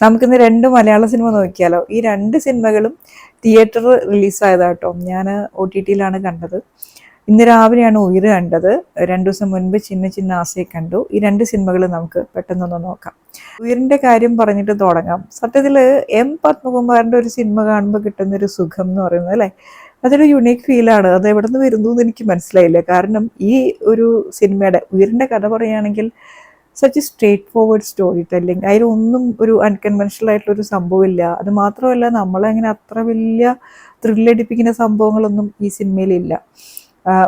നമുക്കിന്ന് രണ്ട് മലയാള സിനിമ നോക്കിയാലോ. ഈ രണ്ട് സിനിമകളും തിയേറ്ററിൽ റിലീസായതാട്ടോ. ഞാൻ OTT-യിലാണ് കണ്ടത്. ഇന്ന് രാവിലെയാണ് ഉയിര് കണ്ടത്. 2 ദിവസം മുൻപ് ചിന്ന ചിന്ന ആസയെ കണ്ടു. ഈ രണ്ട് സിനിമകൾ നമുക്ക് പെട്ടെന്നൊന്ന് നോക്കാം. ഉയിരിന്റെ കാര്യം പറഞ്ഞിട്ട് തുടങ്ങാം. സത്യത്തിൽ M പത്മകുമാറിന്റെ ഒരു സിനിമ കാണുമ്പോൾ കിട്ടുന്നൊരു സുഖം എന്ന് പറയുന്നത് അല്ലേ, അതൊരു യുണീക്ക് ഫീലാണ്. അത് എവിടെ നിന്ന് വരുന്നു എന്ന് എനിക്ക് മനസ്സിലായില്ല. കാരണം ഈ ഒരു സിനിമയുടെ ഉയിരിന്റെ കഥ പറയുകയാണെങ്കിൽ such A straight forward story telling. അതിലൊന്നും ഒരു അൺകൺവെൻഷണൽ ആയിട്ടുള്ളൊരു സംഭവമില്ല. അത് മാത്രമല്ല, നമ്മളങ്ങനെ അത്ര വലിയ ത്രില്ലടിപ്പിക്കുന്ന സംഭവങ്ങളൊന്നും ഈ സിനിമയിലില്ല.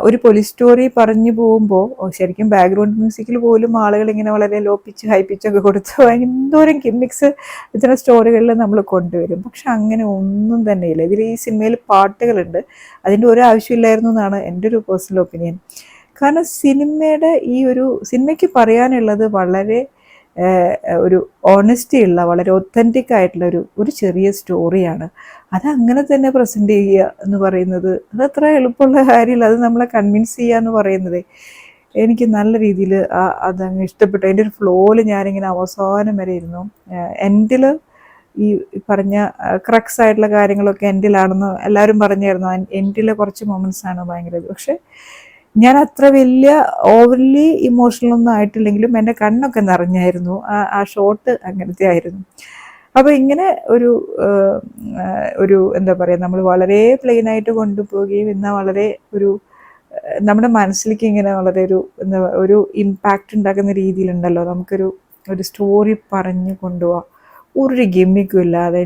ഒരു പോലീസ് സ്റ്റോറി പറഞ്ഞു പോകുമ്പോൾ ശരിക്കും ബാക്ക്ഗ്രൗണ്ട് മ്യൂസിക്കിൽ പോലും ആളുകൾ ഇങ്ങനെ വളരെ ലോ പിച്ച് ഹൈ പിച്ചൊക്കെ കൊടുത്ത് എന്തോരം കിമ്മിക്സ് ഇത്തരം സ്റ്റോറികളിൽ നമ്മൾ കൊണ്ടുവരും. പക്ഷെ അങ്ങനെ ഒന്നും തന്നെയില്ല. ഇതിൽ ഈ സിനിമയിൽ പാട്ടുകളുണ്ട്, അതിൻ്റെ ഒരു ആവശ്യമില്ലായിരുന്നു എന്നാണ് എൻ്റെ ഒരു പേഴ്സണൽ ഒപ്പീനിയൻ. കാരണം സിനിമയ്ക്ക് പറയാനുള്ളത് വളരെ ഒരു ഓണസ്റ്റി ഉള്ള, വളരെ ഒത്തൻറ്റിക് ആയിട്ടുള്ള ഒരു ചെറിയ സ്റ്റോറിയാണ്. അതങ്ങനെ തന്നെ പ്രസൻറ്റ് ചെയ്യുക എന്ന് പറയുന്നത് അതത്ര എളുപ്പമുള്ള കാര്യമില്ല. അത് നമ്മളെ കൺവിൻസ് ചെയ്യുക എന്ന് പറയുന്നത് എനിക്ക് നല്ല രീതിയിൽ അതങ്ങ് ഇഷ്ടപ്പെട്ടു. അതിൻ്റെ ഒരു ഫ്ലോയിൽ ഞാനിങ്ങനെ അവസാനം വരെ ഇരുന്നു. എൻഡിൽ ഈ പറഞ്ഞ ക്രക്സ് ആയിട്ടുള്ള കാര്യങ്ങളൊക്കെ എൻഡിലാണെന്ന് എല്ലാവരും പറഞ്ഞായിരുന്നു. എൻഡിലെ കുറച്ച് മൊമെൻറ്റ്സാണ് ഭയങ്കര. പക്ഷെ ഞാൻ അത്ര വലിയ ഓവർലി ഇമോഷണൽ ഒന്നും ആയിട്ടില്ലെങ്കിലും എൻ്റെ കണ്ണൊക്കെ നിറഞ്ഞായിരുന്നു. ആ ഷോട്ട് അങ്ങനത്തെ ആയിരുന്നു. അപ്പോൾ ഇങ്ങനെ ഒരു എന്താ പറയുക, നമ്മൾ വളരെ പ്ലെയിനായിട്ട് കൊണ്ടുപോവുകയും എന്നാൽ വളരെ നമ്മുടെ മനസ്സിലേക്ക് ഇങ്ങനെ വളരെ ഒരു ഇമ്പാക്റ്റ് ഉണ്ടാക്കുന്ന രീതിയിലുണ്ടല്ലോ. ഒരു സ്റ്റോറി പറഞ്ഞു കൊണ്ടുപോവാം, ഒരു ഗിമ്മിക്കും ഇല്ലാതെ.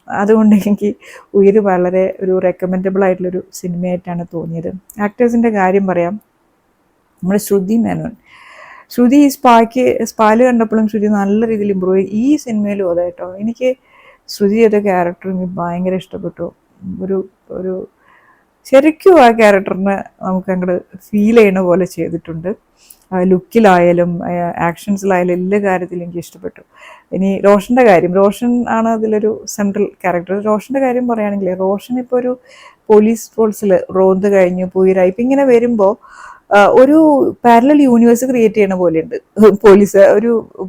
അതുകൊണ്ട് എനിക്ക് ഉയിര് വളരെ ഒരു റെക്കമെൻഡബിൾ ആയിട്ടുള്ളൊരു സിനിമയായിട്ടാണ് തോന്നിയത്. ആക്ടേഴ്സിൻ്റെ കാര്യം പറയാം. നമ്മുടെ ശ്രുതി മേനോൻ. ശ്രുതി സ്പാല് കണ്ടപ്പോഴും ശ്രുതി നല്ല രീതിയിൽ ഇമ്പ്രൂവ് ചെയ്യും. ഈ സിനിമയിലും അതെ കേട്ടോ. എനിക്ക് ശ്രുതി ചെയ്ത ക്യാരക്ടർ എനിക്ക് ഭയങ്കര ഇഷ്ടപ്പെട്ടു. ഒരു ശരിക്കും ആ ക്യാരക്ടറിനെ നമുക്ക് അങ്ങോട്ട് ഫീൽ ചെയ്യണ പോലെ ചെയ്തിട്ടുണ്ട്. ലുക്കിലായാലും ആക്ഷൻസിലായാലും എല്ലാ കാര്യത്തിലും എനിക്ക് ഇഷ്ടപ്പെട്ടു. ഇനി റോഷൻ്റെ കാര്യം, റോഷൻ ആണ് അതിലൊരു സെൻട്രൽ ക്യാരക്ടർ. റോഷൻ്റെ കാര്യം പറയുകയാണെങ്കിൽ, റോഷൻ ഇപ്പോൾ ഒരു പോലീസ് റോൾസിൽ റോന്ത് കഴിഞ്ഞു പോയിരായി ഇപ്പം ഇങ്ങനെ വരുമ്പോൾ ഒരു പാരലൽ യൂണിവേഴ്സ് ക്രിയേറ്റ് ചെയ്യണ പോലെയുണ്ട്.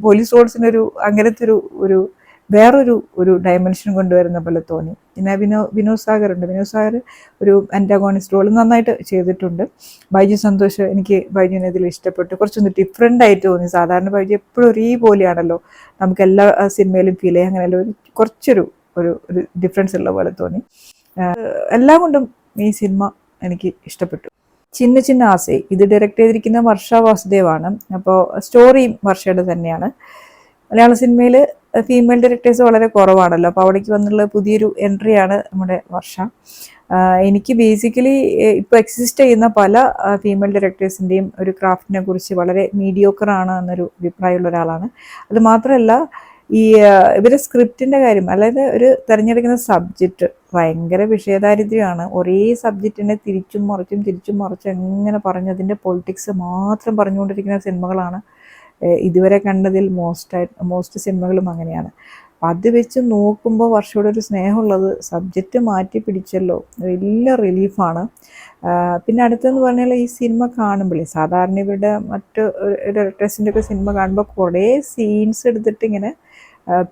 പോലീസ് റോൾസിനൊരു അങ്ങനത്തെ ഒരു വേറൊരു ഡയമെൻഷൻ കൊണ്ടുവരുന്ന പോലെ തോന്നി. പിന്നെ വിനോദ് സാഗർ ഉണ്ട്. വിനോദ് സാഗർ ഒരു അന്റാഗോണിസ്റ്റ് റോൾ നന്നായിട്ട് ചെയ്തിട്ടുണ്ട്. ബൈജു സന്തോഷ്, എനിക്ക് ബൈജുവിനെ ഇതിൽ ഇഷ്ടപ്പെട്ടു. കുറച്ചൊന്ന് ഡിഫറെൻ്റ് ആയിട്ട് തോന്നി. സാധാരണ ബൈജു എപ്പോഴും ഒരേപോലെയാണല്ലോ, നമുക്ക് എല്ലാ സിനിമയിലും ഫീൽ ചെയ്യാം. അങ്ങനെയല്ല, കുറച്ചൊരു ഡിഫറൻസ് ഉള്ള പോലെ തോന്നി. എല്ലാം കൊണ്ടും ഈ സിനിമ എനിക്ക് ഇഷ്ടപ്പെട്ടു. ചിന്ന ചിന്ന ആസൈ ഇത് ഡയറക്റ്റ് ചെയ്തിരിക്കുന്ന വർഷ വാസുദേവാണ്. അപ്പോൾ സ്റ്റോറിയും വർഷയുടെ തന്നെയാണ്. മലയാള സിനിമയിൽ ഫീമെയിൽ ഡയറക്ടേഴ്സ് വളരെ കുറവാണല്ലോ. അപ്പോൾ അവിടേക്ക് വന്നുള്ള പുതിയൊരു എൻട്രിയാണ് നമ്മുടെ വർഷ. എനിക്ക് ബേസിക്കലി ഇപ്പോൾ എക്സിസ്റ്റ് ചെയ്യുന്ന പല ഫീമെയിൽ ഡയറക്ടേഴ്സിൻ്റെയും ഒരു ക്രാഫ്റ്റിനെ കുറിച്ച് വളരെ മീഡിയോക്കറാണ് എന്നൊരു അഭിപ്രായമുള്ള ഒരാളാണ്. അത് മാത്രമല്ല, ഇവരെ സ്ക്രിപ്റ്റിൻ്റെ കാര്യം, അതായത് തിരഞ്ഞെടുക്കുന്ന സബ്ജക്റ്റ് ഭയങ്കര വിഷയദാരിദ്ര്യമാണ്. ഒരേ സബ്ജക്റ്റിനെ തിരിച്ചും മറിച്ചും എങ്ങനെ പറഞ്ഞതിൻ്റെ പൊളിറ്റിക്സ് മാത്രം പറഞ്ഞുകൊണ്ടിരിക്കുന്ന സിനിമകളാണ് ഇതുവരെ കണ്ടതിൽ മോസ്റ്റ് സിനിമകളും അങ്ങനെയാണ്. അപ്പം അത് വെച്ച് നോക്കുമ്പോൾ വർഷയുടെ ഒരു സ്നേഹമുള്ളത് സബ്ജക്റ്റ് മാറ്റി പിടിച്ചല്ലോ, വലിയ റിലീഫാണ്. പിന്നെ അടുത്തെന്ന് പറഞ്ഞാൽ ഈ സിനിമ കാണുമ്പോഴേ, സാധാരണ ഇവരുടെ മറ്റ് ഡയറക്ടേഴ്സിൻ്റെ ഒക്കെ സിനിമ കാണുമ്പോൾ കുറേ സീൻസ് എടുത്തിട്ട് ഇങ്ങനെ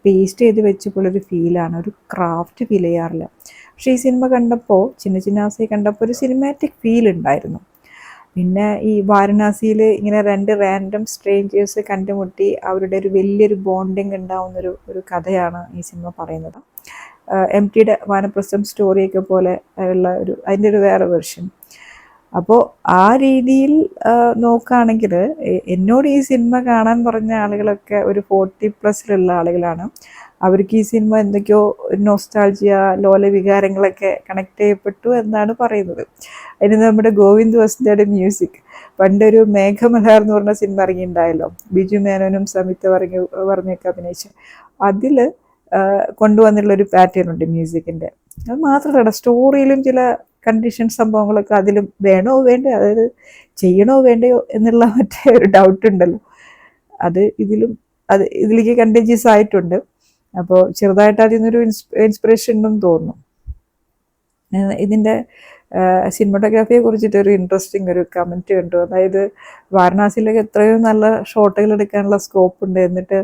പേസ്റ്റ് ചെയ്ത് വെച്ചപ്പോഴൊരു ഫീലാണ്, ഒരു ക്രാഫ്റ്റ് ഫീൽ ചെയ്യാറില്ല. പക്ഷേ ഈ സിനിമ കണ്ടപ്പോൾ, ചിന്ന ചിന്ന ആസയെ കണ്ടപ്പോൾ ഒരു സിനിമാറ്റിക് ഫീൽ ഉണ്ടായിരുന്നു. പിന്നെ ഈ വാരണാസിയിൽ ഇങ്ങനെ രണ്ട് റാൻഡം സ്ട്രേഞ്ചേഴ്സ് കണ്ടുമുട്ടി അവരുടെ ഒരു വലിയൊരു ബോണ്ടിങ് ഉണ്ടാവുന്നൊരു കഥയാണ് ഈ സിനിമ പറയുന്നത്. MTയുടെ വാനപ്രസ്ഥം സ്റ്റോറിയൊക്കെ പോലെ ഉള്ള അതിൻ്റെ ഒരു വേറെ വെർഷൻ. അപ്പോൾ ആ രീതിയിൽ നോക്കുകയാണെങ്കിൽ എന്നോട് ഈ സിനിമ കാണാൻ പറഞ്ഞ ആളുകളൊക്കെ ഒരു 40+ ആളുകളാണ്. അവർക്ക് ഈ സിനിമ എന്തൊക്കെയോ നൊസ്റ്റാൾജിയ, ലോല വികാരങ്ങളൊക്കെ കണക്ട് ചെയ്യപ്പെട്ടു എന്നാണ് പറയുന്നത്. അതിന് നമ്മുടെ ഗോവിന്ദ് വസന്തയുടെ മ്യൂസിക്, പണ്ടൊരു മേഘമൽഹാർ എന്ന് പറഞ്ഞ സിനിമ ഇറങ്ങിയിട്ടുണ്ടായല്ലോ, ബിജു മേനോനും സംയുക്ത വർമ്മയൊക്കെ അഭിനയിച്ച്, അതിൽ കൊണ്ടുവന്നിട്ടുള്ളൊരു പാറ്റേൺ ഉണ്ട് മ്യൂസിക്കിൻ്റെ. അത് മാത്രമല്ല, സ്റ്റോറിയിലും ചില കണ്ടീഷൻ സംഭവങ്ങളൊക്കെ അതിലും വേണോ വേണ്ടയോ, അതായത് ചെയ്യണോ വേണ്ടയോ എന്നുള്ള മറ്റേ ഒരു ഡൗട്ട് ഉണ്ടല്ലോ, അത് ഇതിലേക്ക് കണ്ടേജിയസ് ആയിട്ടുണ്ട്. അപ്പോൾ ചെറുതായിട്ട് അതിൽ നിന്നൊരു ഇൻസ്പിറേഷൻ ഉണ്ടെന്ന് തോന്നുന്നു. ഇതിൻ്റെ സിനിമാറ്റോഗ്രാഫിയെ കുറിച്ചിട്ട് ഒരു ഇൻട്രസ്റ്റിംഗ് ഒരു കമൻറ്റ് കണ്ടു. അതായത് വാരണാസിയിലൊക്കെ എത്രയോ നല്ല ഷോട്ടുകൾ എടുക്കാനുള്ള സ്കോപ്പ് ഉണ്ട്, എന്നിട്ട്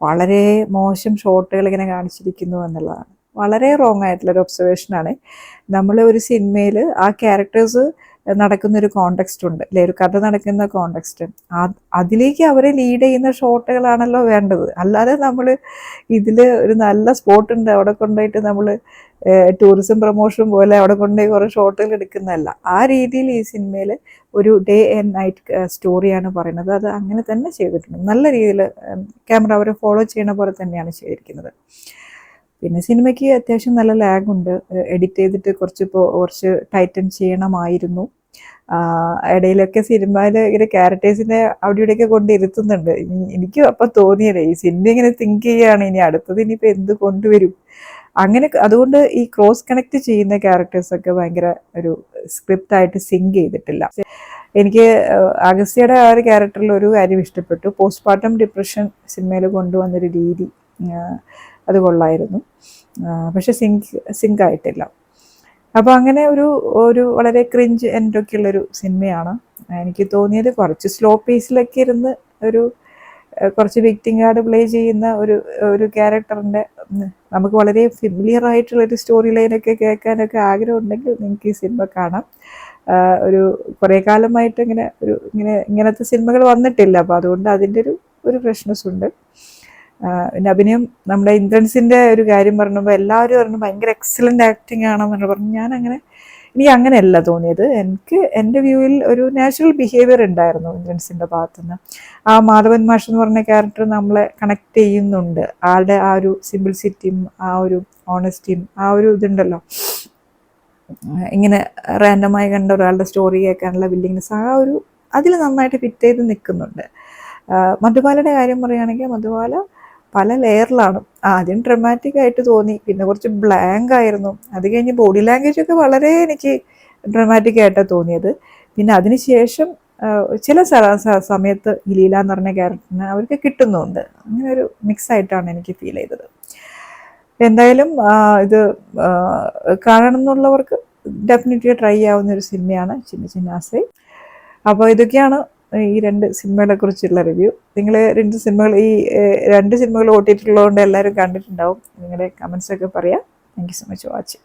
വളരെ മോശം ഷോട്ടുകൾ ഇങ്ങനെ കാണിച്ചിരിക്കുന്നു എന്നുള്ളതാണ്. വളരെ റോങ് ആയിട്ടുള്ളൊരു ഒബ്സർവേഷനാണ്. നമ്മൾ ഒരു സിനിമയിൽ ആ ക്യാരക്ടേഴ്സ് നടക്കുന്നൊരു കോണ്ടെക്സ്റ്റ് ഉണ്ട് അല്ലേ, ഒരു കഥ നടക്കുന്ന കോണ്ടെക്സ്റ്റ്, അതിലേക്ക് അവരെ ലീഡ് ചെയ്യുന്ന ഷോട്ടുകളാണല്ലോ വേണ്ടത്. അല്ലാതെ നമ്മൾ ഇതിൽ ഒരു നല്ല സ്പോട്ട് ഉണ്ട് അവിടെ കൊണ്ടുപോയിട്ട് നമ്മൾ ടൂറിസം പ്രൊമോഷൻ പോലെ അവിടെ കൊണ്ടുപോയി കുറേ ഷോട്ടുകൾ എടുക്കുന്നതല്ല. ആ രീതിയിൽ ഈ സിനിമയിൽ ഒരു ഡേ ആൻഡ് നൈറ്റ് സ്റ്റോറിയാണ് പറയുന്നത്. അത് അങ്ങനെ തന്നെ ചെയ്തിട്ടുണ്ട്. നല്ല രീതിയിൽ ക്യാമറ അവരെ ഫോളോ ചെയ്യണ പോലെ തന്നെയാണ് ചെയ്തിരിക്കുന്നത്. പിന്നെ സിനിമയ്ക്ക് അത്യാവശ്യം നല്ല ലാഗുണ്ട്. എഡിറ്റ് ചെയ്തിട്ട് കുറച്ച് ടൈറ്റൻ ചെയ്യണമായിരുന്നു. ഇടയിലൊക്കെ സിനിമയിൽ ഇങ്ങനെ ക്യാരക്ടേഴ്സിനെ അവിടെ ഇവിടെയൊക്കെ കൊണ്ടിരുത്തുന്നുണ്ട്. എനിക്ക് അപ്പം തോന്നിയത് ഈ സിനിമ ഇങ്ങനെ തിങ്ക് ചെയ്യുകയാണ് ഇനി അടുത്തത് ഇനിയിപ്പോൾ എന്ത് കൊണ്ടുവരും അങ്ങനെ. അതുകൊണ്ട് ഈ ക്രോസ് കണക്ട് ചെയ്യുന്ന ക്യാരക്ടേഴ്സൊക്കെ ഭയങ്കര ഒരു സ്ക്രിപ്റ്റായിട്ട് സിങ്ക് ചെയ്തിട്ടില്ല. എനിക്ക് അഗസ്ത്യയുടെ ആ ഒരു ക്യാരക്ടറിൽ ഒരു കാര്യം ഇഷ്ടപ്പെട്ടു. പോസ്റ്റ്മോർട്ടം ഡിപ്രഷൻ സിനിമയിൽ കൊണ്ടുവന്നൊരു രീതി അത് കൊള്ളായിരുന്നു. പക്ഷെ സിങ്ക് ആയിട്ടില്ല. അപ്പോൾ അങ്ങനെ ഒരു വളരെ ക്രിഞ്ച് എൻഡൊക്കെ ഉള്ളൊരു സിനിമയാണ്. എനിക്ക് തോന്നിയത് കുറച്ച് സ്ലോ പേസിലൊക്കെ ഇരുന്ന് കുറച്ച് വിക്ടിം കാർഡ് പ്ലേ ചെയ്യുന്ന ഒരു ക്യാരക്ടറിൻ്റെ നമുക്ക് വളരെ ഫെമിലിയർ ആയിട്ടുള്ളൊരു സ്റ്റോറി ലൈനൊക്കെ കേൾക്കാനൊക്കെ ആഗ്രഹമുണ്ടെങ്കിൽ നിങ്ങൾക്ക് ഈ സിനിമ കാണാം. കുറേ കാലമായിട്ട് ഇങ്ങനത്തെ സിനിമകൾ വന്നിട്ടില്ല. അപ്പോൾ അതുകൊണ്ട് അതിൻ്റെ ഒരു ഫ്രഷ്നെസ് ഉണ്ട്. പിന്നെ അഭിനയം നമ്മുടെ ഇന്ദ്രൻസിൻ്റെ ഒരു കാര്യം പറഞ്ഞപ്പോൾ എല്ലാവരും പറഞ്ഞു ഭയങ്കര എക്സലൻ്റ് ആക്ടിങ് ആണെന്ന് പറഞ്ഞു. എനിക്ക് അങ്ങനെയല്ല തോന്നിയത്. എൻ്റെ വ്യൂവിൽ ഒരു നാച്ചുറൽ ബിഹേവിയർ ഉണ്ടായിരുന്നു ഇന്ദ്രൻസിൻ്റെ ഭാഗത്തുനിന്ന്. ആ മാധവൻ മാഷ് എന്ന് പറഞ്ഞ ക്യാരക്ടർ നമ്മളെ കണക്ട് ചെയ്യുന്നുണ്ട്. ആളുടെ ആ ഒരു സിംപിൾസിറ്റിയും ആ ഒരു ഓണസ്റ്റിയും ആ ഒരു ഇതുണ്ടല്ലോ, ഇങ്ങനെ റാൻഡമായി കണ്ട ഒരാളുടെ സ്റ്റോറി കേൾക്കാനുള്ള വില്ലിങ്നെസ് അതിൽ നന്നായിട്ട് ഫിറ്റ് ചെയ്ത് നിൽക്കുന്നുണ്ട്. മധുബാലയുടെ കാര്യം പറയുകയാണെങ്കിൽ മധുബാല പല ലെയറിലാണ്. ആദ്യം ഡ്രമാറ്റിക് ആയിട്ട് തോന്നി, പിന്നെ കുറച്ച് ബ്ലാങ്ക് ആയിരുന്നു. അത് കഴിഞ്ഞ് ബോഡി ലാംഗ്വേജ് ഒക്കെ വളരെ എനിക്ക് ഡ്രമാറ്റിക് ആയിട്ടാണ് തോന്നിയത്. പിന്നെ അതിനുശേഷം ചില സമയത്ത് ഈ ലീല എന്ന് പറഞ്ഞ ക്യാരക്ടറിന് അവർക്ക് കിട്ടുന്നുണ്ട്. അങ്ങനെ ഒരു മിക്സ് ആയിട്ടാണ് എനിക്ക് ഫീൽ ചെയ്തത്. എന്തായാലും ഇത് കാണണം എന്നുള്ളവർക്ക് ഡെഫിനറ്റ്ലി ട്രൈ ചെയ്യാവുന്ന ഒരു സിനിമയാണ് ചിന്ന ചിന്നാസൈ. അപ്പോൾ ഇതൊക്കെയാണ് ഈ 2 സിനിമകളെ കുറിച്ചുള്ള റിവ്യൂ. നിങ്ങൾ ഈ രണ്ട് സിനിമകൾ ഓട്ടിട്ടുള്ളതുകൊണ്ട് എല്ലാവരും കണ്ടിട്ടുണ്ടാവും. നിങ്ങളുടെ കമൻസൊക്കെ പറയാം. Thank you so much for watching.